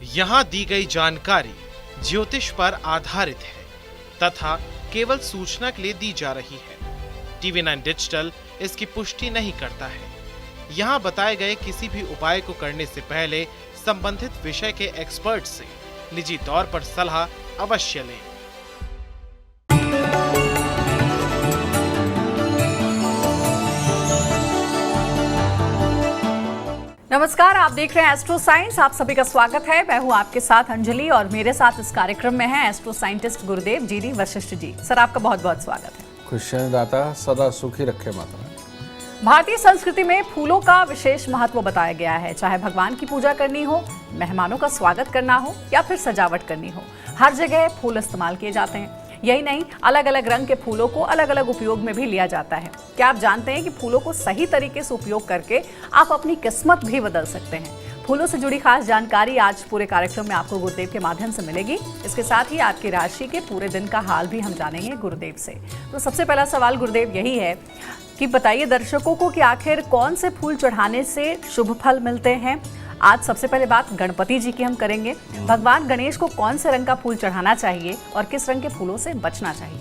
यहाँ दी गई जानकारी ज्योतिष पर आधारित है तथा केवल सूचना के लिए दी जा रही है। TV9 डिजिटल इसकी पुष्टि नहीं करता है। यहाँ बताए गए किसी भी उपाय को करने से पहले संबंधित विषय के एक्सपर्ट से निजी तौर पर सलाह अवश्य लें। नमस्कार, आप देख रहे हैं एस्ट्रो साइंस। आप सभी का स्वागत है। मैं हूं आपके साथ अंजलि और मेरे साथ इस कार्यक्रम में है एस्ट्रो साइंटिस्ट गुरुदेव G D Vashishtha ji. Sir, आपका बहुत बहुत स्वागत है। खुशियां दाता सदा सुखी रखे माता। भारतीय संस्कृति में फूलों का विशेष महत्व बताया गया है। चाहे भगवान की पूजा करनी हो, मेहमानों का स्वागत करना हो या फिर सजावट करनी हो, हर जगह फूल इस्तेमाल किए जाते हैं। यही नहीं, अलग अलग रंग के फूलों को अलग अलग उपयोग में भी लिया जाता है। क्या आप जानते हैं कि फूलों को सही तरीके से उपयोग करके आप अपनी किस्मत भी बदल सकते हैं? फूलों से जुड़ी खास जानकारी आज पूरे कार्यक्रम में आपको गुरुदेव के माध्यम से मिलेगी। इसके साथ ही आपकी राशि के पूरे दिन का हाल भी हम जानेंगे गुरुदेव से। तो सबसे पहला सवाल गुरुदेव यही है कि बताइए दर्शकों को कि आखिर कौन से फूल चढ़ाने से शुभ फल मिलते हैं। आज सबसे पहले बात गणपति जी की हम करेंगे। भगवान गणेश को कौन से रंग का फूल चढ़ाना चाहिए और किस रंग के फूलों से बचना चाहिए?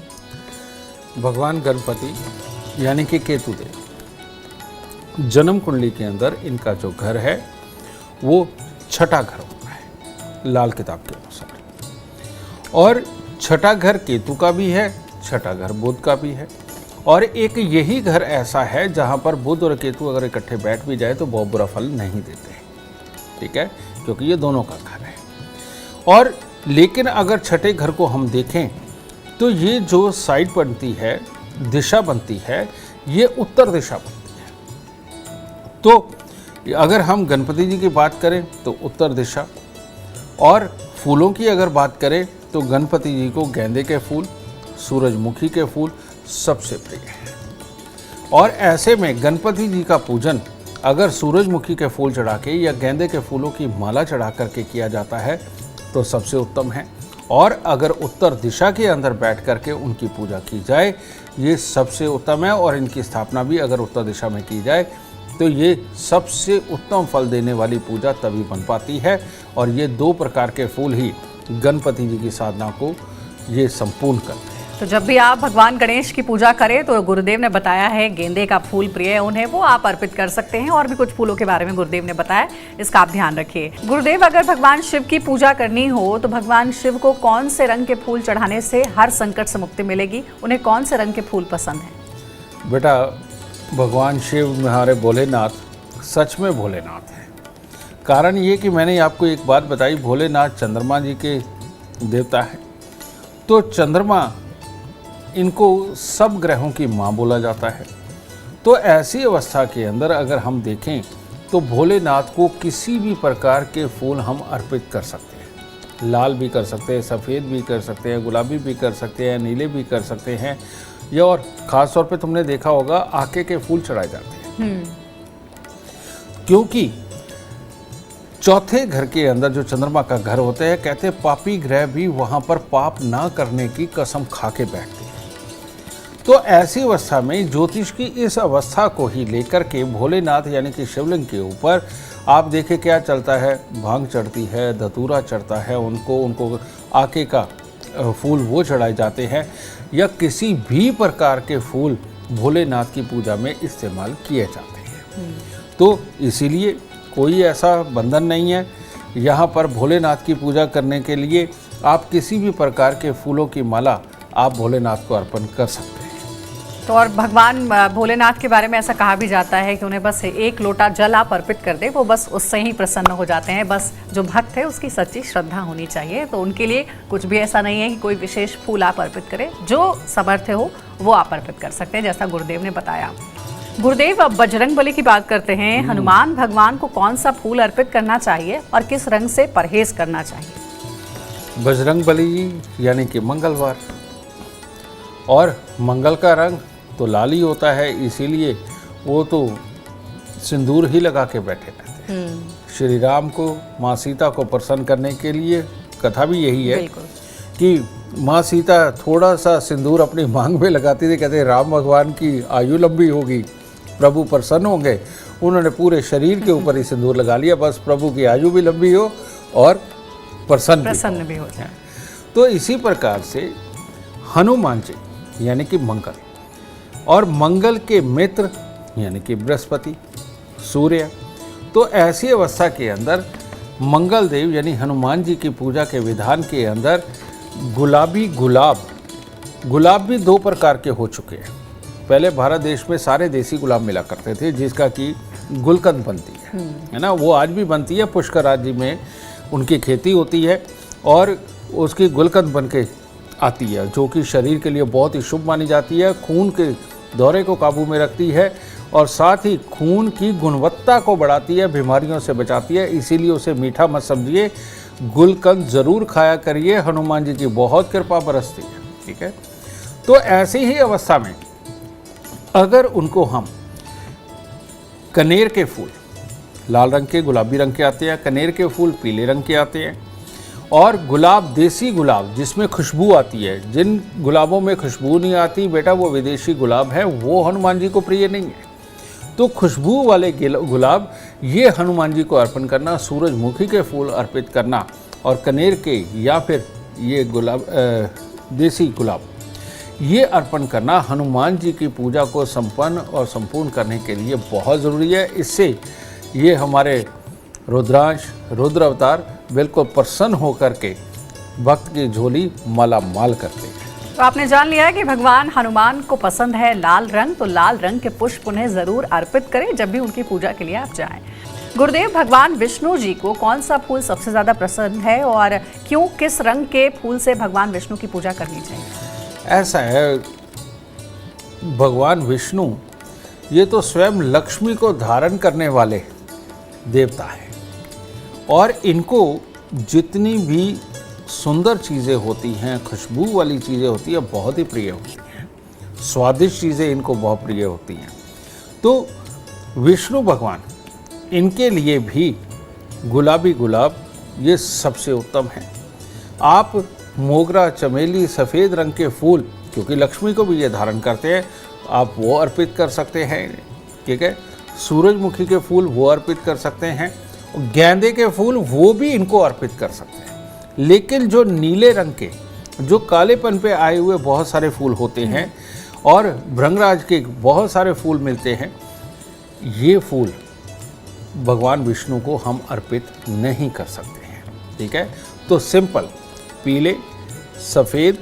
भगवान गणपति यानी कि केतुदेव, जन्म कुंडली के अंदर इनका जो घर है वो छठा घर होता है लाल किताब के अनुसार। और छठा घर केतु का भी है, छठा घर बुध का भी है। और एक यही घर ऐसा है जहाँ पर बुध और केतु अगर इकट्ठे बैठ भी जाए तो बहुत बुरा फल नहीं देते, ठीक है, क्योंकि ये दोनों का घर है। और लेकिन अगर छठे घर को हम देखें तो ये जो साइड बनती है, दिशा बनती है, ये उत्तर दिशा बनती है। तो अगर हम गणपति जी की बात करें तो उत्तर दिशा, और फूलों की अगर बात करें तो गणपति जी को गेंदे के फूल, सूरजमुखी के फूल सबसे प्रिय है। और ऐसे में गणपति जी का पूजन अगर सूरजमुखी के फूल चढ़ा के या गेंदे के फूलों की माला चढ़ा करके किया जाता है तो सबसे उत्तम है। और अगर उत्तर दिशा के अंदर बैठ करके उनकी पूजा की जाए ये सबसे उत्तम है। और इनकी स्थापना भी अगर उत्तर दिशा में की जाए तो ये सबसे उत्तम फल देने वाली पूजा तभी बन पाती है। और ये दो प्रकार के फूल ही गणपति जी की साधना को ये संपूर्ण करते हैं। तो जब भी आप भगवान गणेश की पूजा करें तो गुरुदेव ने बताया है गेंदे का फूल प्रिय है उन्हें, वो आप अर्पित कर सकते हैं। और भी कुछ फूलों के बारे में गुरुदेव ने बताया, इसका आप ध्यान रखिए। गुरुदेव, अगर भगवान शिव की पूजा करनी हो तो भगवान शिव को कौन से रंग के फूल चढ़ाने से हर संकट से मुक्ति मिलेगी? उन्हें कौन से रंग के फूल पसंद है? बेटा, भगवान शिव हमारे भोलेनाथ सच में भोलेनाथ हैं। कारण ये कि मैंने आपको एक बात बताई, भोलेनाथ चंद्रमा जी के देवता है। तो चंद्रमा इनको सब ग्रहों की माँ बोला जाता है। तो ऐसी अवस्था के अंदर अगर हम देखें तो भोलेनाथ को किसी भी प्रकार के फूल हम अर्पित कर सकते हैं। लाल भी कर सकते हैं, सफ़ेद भी कर सकते हैं, गुलाबी भी कर सकते हैं, नीले भी कर सकते हैं। या और ख़ास तौर पे तुमने देखा होगा आके के फूल चढ़ाए जाते हैं। क्योंकि चौथे घर के अंदर जो चंद्रमा का घर होता है, कहते हैं पापी ग्रह भी वहाँ पर पाप ना करने की कसम खा के बैठते हैं। तो ऐसी अवस्था में ज्योतिष की इस अवस्था को ही लेकर के भोलेनाथ यानी कि शिवलिंग के ऊपर आप देखें क्या चलता है, भांग चढ़ती है, धतूरा चढ़ता है, उनको आके का फूल वो चढ़ाए जाते हैं। या किसी भी प्रकार के फूल भोलेनाथ की पूजा में इस्तेमाल किए जाते हैं। तो इसीलिए कोई ऐसा बंधन नहीं है। यहाँ पर भोलेनाथ की पूजा करने के लिए आप किसी भी प्रकार के फूलों की माला आप भोलेनाथ को अर्पण कर सकते हैं। तो और भगवान भोलेनाथ के बारे में ऐसा कहा भी जाता है कि उन्हें बस एक लोटा जल आप अर्पित कर दे, वो बस उससे ही प्रसन्न हो जाते हैं। बस जो भक्त है उसकी सच्ची श्रद्धा होनी चाहिए। तो उनके लिए कुछ भी ऐसा नहीं है कि कोई विशेष फूल आप अर्पित करें, जो समर्थ हो वो आप अर्पित कर सकते हैं, जैसा गुरुदेव ने बताया। गुरुदेव, अब बजरंग बली की बात करते हैं। हनुमान भगवान को कौन सा फूल अर्पित करना चाहिए और किस रंग से परहेज करना चाहिए? बजरंग बली यानी कि मंगलवार, और मंगल का रंग तो लाल ही होता है, इसीलिए वो तो सिंदूर ही लगा के बैठे रहते हैं। श्री राम को, माँ सीता को प्रसन्न करने के लिए कथा भी यही है कि माँ सीता थोड़ा सा सिंदूर अपनी मांग में लगाती थी, कहते राम भगवान की आयु लंबी होगी, प्रभु प्रसन्न होंगे। उन्होंने पूरे शरीर के ऊपर ही सिंदूर लगा लिया, बस प्रभु की आयु भी लंबी हो और प्रसन्न भी हो जाए। तो इसी प्रकार से हनुमान जी यानी कि मंगल, और मंगल के मित्र यानी कि बृहस्पति, सूर्य, तो ऐसी अवस्था के अंदर मंगल देव यानी हनुमान जी की पूजा के विधान के अंदर गुलाबी गुलाब भी दो प्रकार के हो चुके हैं। पहले भारत देश में सारे देसी गुलाब मिला करते थे, जिसका कि गुलकंद बनती है ना, वो आज भी बनती है। पुष्कर राज्य में उनकी खेती होती है और उसकी गुलकंद बन के आती है, जो कि शरीर के लिए बहुत ही शुभ मानी जाती है, खून के दौरे को काबू में रखती है और साथ ही खून की गुणवत्ता को बढ़ाती है, बीमारियों से बचाती है। इसीलिए उसे मीठा मत समझिए, गुलकंद ज़रूर खाया करिए, हनुमान जी की बहुत कृपा बरसती है। ठीक है, तो ऐसी ही अवस्था में अगर उनको हम कनेर के फूल, लाल रंग के, गुलाबी रंग के आते हैं, कनेर के फूल पीले रंग के आते हैं, और गुलाब, देसी गुलाब जिसमें खुशबू आती है, जिन गुलाबों में खुशबू नहीं आती बेटा वो विदेशी गुलाब है, वो हनुमान जी को प्रिय नहीं है। तो खुशबू वाले गुलाब ये हनुमान जी को अर्पण करना, सूरजमुखी के फूल अर्पित करना, और कनेर के या फिर ये गुलाब देसी गुलाब ये अर्पण करना हनुमान जी की पूजा को संपन्न और संपूर्ण करने के लिए बहुत ज़रूरी है। इससे ये हमारे रुद्रांश, रुद्र अवतार बिल्कुल प्रसन्न होकर के भक्त की झोली माला माल करते हैं। तो आपने जान लिया है कि भगवान हनुमान को पसंद है लाल रंग, तो लाल रंग के पुष्प उन्हें जरूर अर्पित करें जब भी उनकी पूजा के लिए आप जाएं। गुरुदेव, भगवान विष्णु जी को कौन सा फूल सबसे ज्यादा पसंद है और क्यों, किस रंग के फूल से भगवान विष्णु की पूजा करनी चाहिए? ऐसा है, भगवान विष्णु ये तो स्वयं लक्ष्मी को धारण करने वाले देवता है, और इनको जितनी भी सुंदर चीज़ें होती हैं, खुशबू वाली चीज़ें होती हैं, बहुत ही प्रिय होती हैं, स्वादिष्ट चीज़ें इनको बहुत प्रिय होती हैं। तो विष्णु भगवान, इनके लिए भी गुलाबी गुलाब ये सबसे उत्तम है। आप मोगरा, चमेली, सफ़ेद रंग के फूल, क्योंकि लक्ष्मी को भी ये धारण करते हैं, आप वो अर्पित कर सकते हैं। ठीक है, सूरजमुखी के फूल वो अर्पित कर सकते हैं, गेंदे के फूल वो भी इनको अर्पित कर सकते हैं। लेकिन जो नीले रंग के, जो कालेपन पे आए हुए बहुत सारे फूल होते हैं और भृंगराज के बहुत सारे फूल मिलते हैं, ये फूल भगवान विष्णु को हम अर्पित नहीं कर सकते हैं। ठीक है, तो सिंपल पीले, सफ़ेद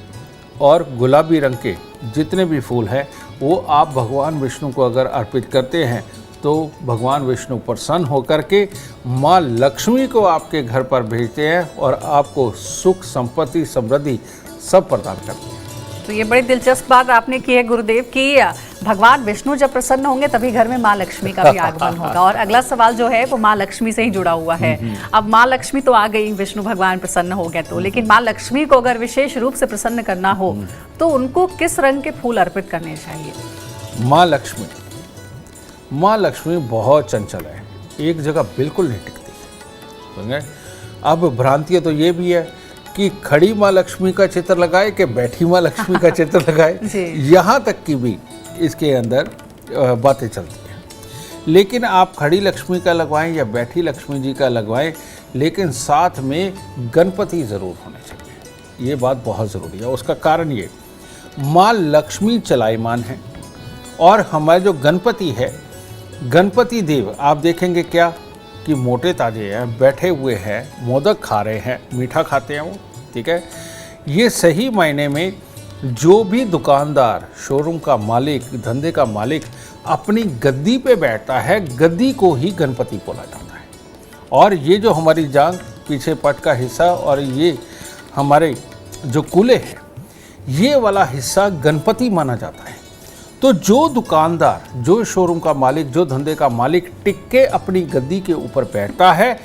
और गुलाबी रंग के जितने भी फूल हैं वो आप भगवान विष्णु को अगर अर्पित करते हैं तो भगवान विष्णु प्रसन्न होकर के माँ लक्ष्मी को आपके घर पर भेजते हैं और आपको सुख, संपत्ति, समृद्धि सब प्रदान करते हैं। तो ये बड़ी दिलचस्प बात आपने की है गुरुदेव की भगवान विष्णु जब प्रसन्न होंगे तभी घर में माँ लक्ष्मी का भी आगमन होगा। और अगला सवाल जो है वो माँ लक्ष्मी से ही जुड़ा हुआ है। अब माँ लक्ष्मी तो आ गई, विष्णु भगवान प्रसन्न हो गए, तो लेकिन माँ लक्ष्मी को अगर विशेष रूप से प्रसन्न करना हो तो उनको किस रंग के फूल अर्पित करने चाहिए? माँ लक्ष्मी बहुत चंचल है, एक जगह बिल्कुल नहीं टिकती। समझे? अब भ्रांति तो ये भी है कि खड़ी माँ लक्ष्मी का चित्र लगाए कि बैठी माँ लक्ष्मी का चित्र लगाए, यहाँ तक की भी इसके अंदर बातें चलती हैं। लेकिन आप खड़ी लक्ष्मी का लगवाएं या बैठी लक्ष्मी जी का लगवाएं, लेकिन साथ में गणपति ज़रूर होने चाहिए। ये बात बहुत ज़रूरी है। उसका कारण ये, माँ लक्ष्मी चलायमान है और हमारे जो गणपति है, गणपति देव आप देखेंगे क्या कि मोटे ताजे हैं, बैठे हुए हैं, मोदक खा रहे हैं, मीठा खाते हैं वो। ठीक है, ये सही मायने में जो भी दुकानदार, शोरूम का मालिक, धंधे का मालिक अपनी गद्दी पे बैठता है, गद्दी को ही गणपति बोला जाता है। और ये जो हमारी जांग, पीछे पट का हिस्सा और ये हमारे जो कूल्हे हैं, ये वाला हिस्सा गणपति माना जाता है। तो जो दुकानदार, जो शोरूम का मालिक, जो धंधे का मालिक टिक के अपनी गद्दी के ऊपर बैठता है,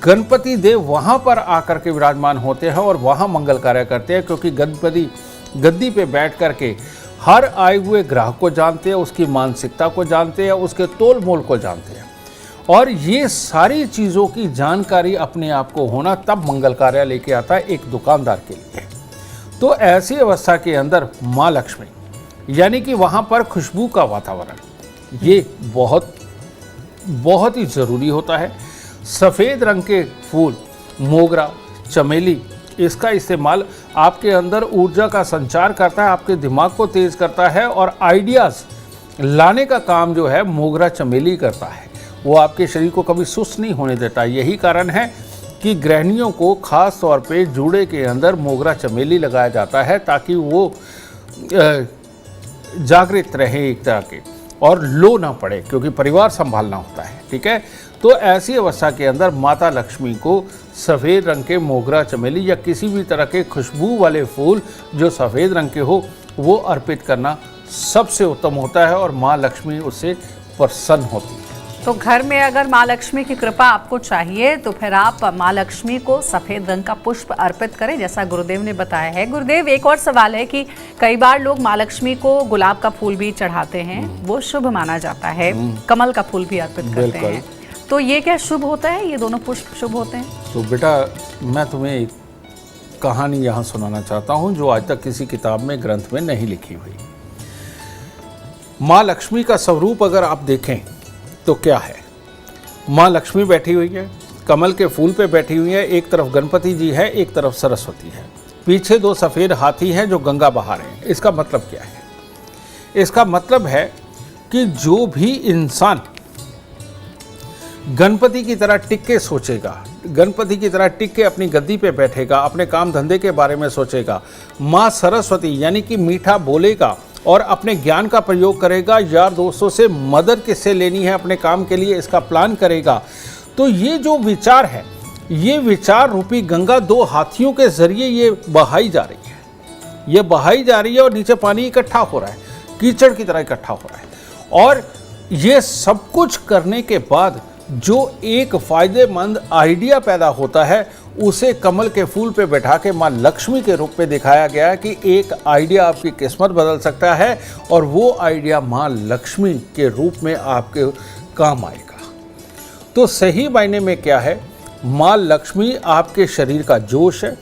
गणपति देव वहाँ पर आकर के विराजमान होते हैं और वहाँ मंगल कार्य करते हैं, क्योंकि गणपति गद्दी पे बैठ कर के हर आए हुए ग्राहक को जानते हैं, उसकी मानसिकता को जानते हैं, उसके तोल मोल को जानते हैं। और ये सारी चीज़ों की जानकारी अपने आप को होना तब मंगल कार्य लेके आता है एक दुकानदार के लिए। तो ऐसी अवस्था के अंदर माँ लक्ष्मी यानी कि वहाँ पर खुशबू का वातावरण ये बहुत ही ज़रूरी होता है। सफ़ेद रंग के फूल, मोगरा, चमेली, इसका इस्तेमाल आपके अंदर ऊर्जा का संचार करता है, आपके दिमाग को तेज करता है और आइडियाज़ लाने का काम जो है मोगरा चमेली करता है। वो आपके शरीर को कभी सुस्त नहीं होने देता। यही कारण है कि गृहिणियों को खास तौर पे जूड़े के अंदर मोगरा चमेली लगाया जाता है ताकि वो जागृत रहे एक तरह के और लो ना पड़े, क्योंकि परिवार संभालना होता है। ठीक है, तो ऐसी अवस्था के अंदर माता लक्ष्मी को सफ़ेद रंग के मोगरा चमेली या किसी भी तरह के खुशबू वाले फूल जो सफ़ेद रंग के हो वो अर्पित करना सबसे उत्तम होता है और माँ लक्ष्मी उससे प्रसन्न होती है। तो घर में अगर माँ लक्ष्मी की कृपा आपको चाहिए तो फिर आप माँ लक्ष्मी को सफेद रंग का पुष्प अर्पित करें, जैसा गुरुदेव ने बताया है। गुरुदेव, एक और सवाल है कि कई बार लोग माँ लक्ष्मी को गुलाब का फूल भी चढ़ाते हैं, वो शुभ माना जाता है, कमल का फूल भी अर्पित करते हैं, तो ये क्या शुभ होता है? ये दोनों पुष्प शुभ होते हैं? तो बेटा, मैं तुम्हें एक कहानी यहाँ सुनाना चाहता हूँ जो आज तक किसी किताब में, ग्रंथ में नहीं लिखी हुई। माँ लक्ष्मी का स्वरूप अगर आप देखें तो क्या है? माँ लक्ष्मी बैठी हुई है, कमल के फूल पे बैठी हुई है, एक तरफ गणपति जी है, एक तरफ सरस्वती है, पीछे 2 सफ़ेद हाथी हैं जो गंगा बहा रहे हैं। इसका मतलब क्या है? इसका मतलब है कि जो भी इंसान गणपति की तरह टिक के सोचेगा, गणपति की तरह टिक के अपनी गद्दी पे बैठेगा, अपने काम धंधे के बारे में सोचेगा, माँ सरस्वती यानी कि मीठा बोलेगा और अपने ज्ञान का प्रयोग करेगा, यार दोस्तों से मदद किससे लेनी है अपने काम के लिए इसका प्लान करेगा, तो ये जो विचार है, ये विचार रूपी गंगा 2 हाथियों के जरिए ये बहाई जा रही है, ये बहाई जा रही है और नीचे पानी इकट्ठा हो रहा है, कीचड़ की तरह इकट्ठा हो रहा है। और ये सब कुछ करने के बाद जो एक फायदेमंद आइडिया पैदा होता है उसे कमल के फूल पे बैठा के माँ लक्ष्मी के रूप में दिखाया गया है कि एक आइडिया आपकी किस्मत बदल सकता है और वो आइडिया माँ लक्ष्मी के रूप में आपके काम आएगा। तो सही मायने में क्या है? माँ लक्ष्मी आपके शरीर का जोश है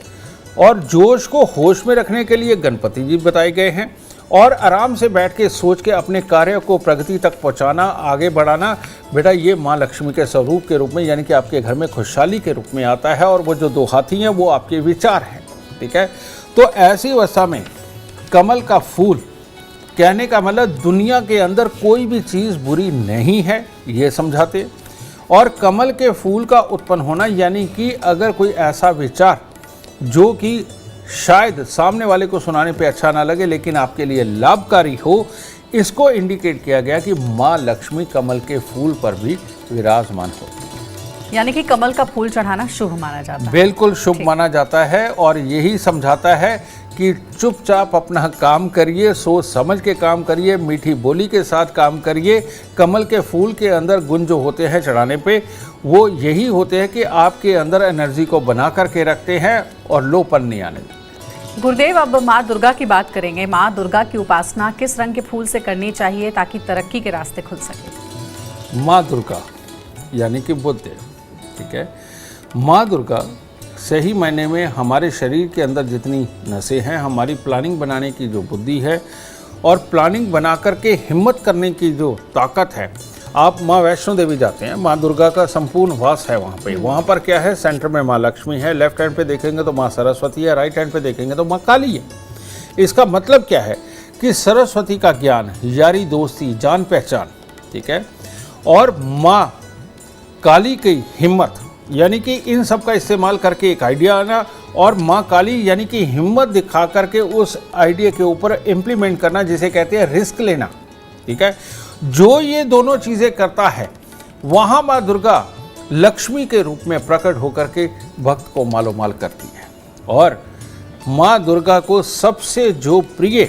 और जोश को होश में रखने के लिए गणपति जी बताए गए हैं और आराम से बैठ के सोच के अपने कार्य को प्रगति तक पहुंचाना, आगे बढ़ाना, बेटा ये माँ लक्ष्मी के स्वरूप के रूप में यानी कि आपके घर में खुशहाली के रूप में आता है। और वो जो 2 हाथी हैं वो आपके विचार हैं। ठीक है, तो ऐसी अवस्था में कमल का फूल, कहने का मतलब दुनिया के अंदर कोई भी चीज़ बुरी नहीं है, ये समझाते। और कमल के फूल का उत्पन्न होना यानी कि अगर कोई ऐसा विचार जो कि शायद सामने वाले को सुनाने पे अच्छा ना लगे लेकिन आपके लिए लाभकारी हो, इसको इंडिकेट किया गया कि माँ लक्ष्मी कमल के फूल पर भी विराजमान हो, यानी कि कमल का फूल चढ़ाना शुभ माना जाता है। बिल्कुल शुभ माना जाता है और यही समझाता है कि चुपचाप अपना काम करिए, सोच समझ के काम करिए, मीठी बोली के साथ काम करिए। कमल के फूल के अंदर गुण जो होते हैं चढ़ाने पे वो यही होते हैं कि आपके अंदर एनर्जी को बना करके रखते हैं और लोपन नहीं आने देते। गुरुदेव, अब माँ दुर्गा की बात करेंगे। माँ दुर्गा की उपासना किस रंग के फूल से करनी चाहिए ताकि तरक्की के रास्ते खुल सके? माँ दुर्गा यानी कि बुद्ध, ठीक है। माँ दुर्गा सही मायने में हमारे शरीर के अंदर जितनी नसें हैं, हमारी प्लानिंग बनाने की जो बुद्धि है और प्लानिंग बना करके हिम्मत करने की जो ताकत है। आप माँ वैष्णो देवी जाते हैं, माँ दुर्गा का संपूर्ण वास है वहाँ पे। वहाँ पर क्या है? सेंटर में माँ लक्ष्मी है, लेफ्ट हैंड पे देखेंगे तो माँ सरस्वती है, राइट हैंड पे देखेंगे तो माँ काली है। इसका मतलब क्या है कि सरस्वती का ज्ञान, यारी दोस्ती, जान पहचान, ठीक है, और माँ काली की हिम्मत यानी कि इन सब का इस्तेमाल करके एक आइडिया आना, और माँ काली यानी कि हिम्मत दिखा करके उस आइडिया के ऊपर इम्प्लीमेंट करना, जिसे कहते हैं रिस्क लेना, ठीक है। जो ये दोनों चीज़ें करता है वहाँ माँ दुर्गा लक्ष्मी के रूप में प्रकट होकर के भक्त को मालो माल करती है। और माँ दुर्गा को सबसे जो प्रिय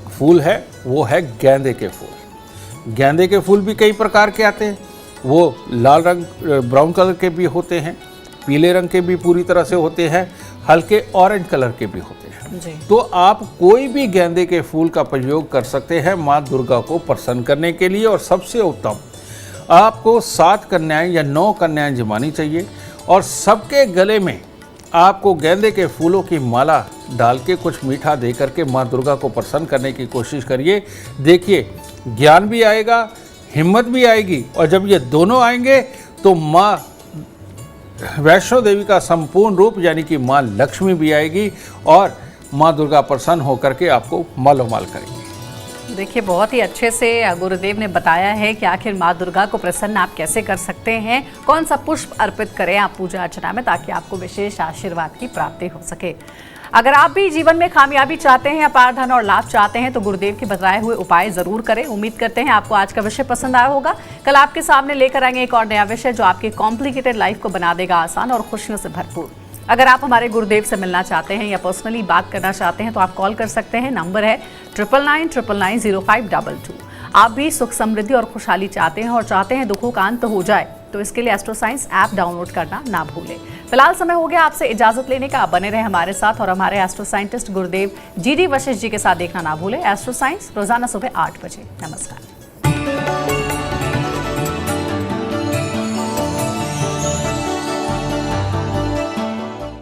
फूल है वो है गेंदे के फूल। गेंदे के फूल भी कई प्रकार के आते हैं, वो लाल रंग ब्राउन कलर के भी होते हैं, पीले रंग के भी पूरी तरह से होते हैं, हल्के ऑरेंज कलर के भी होते हैं जी। तो आप कोई भी गेंदे के फूल का प्रयोग कर सकते हैं माँ दुर्गा को प्रसन्न करने के लिए। और सबसे उत्तम, आपको 7 कन्याएं या 9 कन्याएं जमानी चाहिए और सबके गले में आपको गेंदे के फूलों की माला डाल के कुछ मीठा दे करके माँ दुर्गा को प्रसन्न करने की कोशिश करिए। देखिए, ज्ञान भी आएगा, हिम्मत भी आएगी, और जब ये दोनों आएंगे तो माँ वैष्णो देवी का संपूर्ण रूप यानी कि माँ लक्ष्मी भी आएगी और माँ दुर्गा प्रसन्न होकर के आपको मालोमाल करेंगी। देखिए, बहुत ही अच्छे से गुरुदेव ने बताया है कि आखिर माँ दुर्गा को प्रसन्न आप कैसे कर सकते हैं, कौन सा पुष्प अर्पित करें आप पूजा अर्चना में, ताकि आपको विशेष आशीर्वाद की प्राप्ति हो सके। अगर आप भी जीवन में कामयाबी चाहते हैं, अपार धन और लाभ चाहते हैं, तो गुरुदेव के बताए हुए उपाय जरूर करें। उम्मीद करते हैं आपको आज का विषय पसंद आया होगा। कल आपके सामने लेकर आएंगे एक और नया विषय जो आपकी कॉम्प्लिकेटेड लाइफ को बना देगा आसान और खुशियों से भरपूर। अगर आप हमारे गुरुदेव से मिलना चाहते हैं या पर्सनली बात करना चाहते हैं तो आप कॉल कर सकते हैं। नंबर है 9999990522। आप भी सुख समृद्धि और खुशहाली चाहते हैं और चाहते हैं दुखों का अंत हो जाए, तो इसके लिए एस्ट्रो साइंस ऐप डाउनलोड करना ना भूलें। फिलहाल समय हो गया आपसे इजाजत लेने का। बने रहे हमारे साथ और हमारे एस्ट्रो साइंटिस्ट गुरुदेव GD वशिष्ठ जी के साथ देखना ना भूलें एस्ट्रो साइंस रोजाना सुबह 8 बजे। नमस्कार।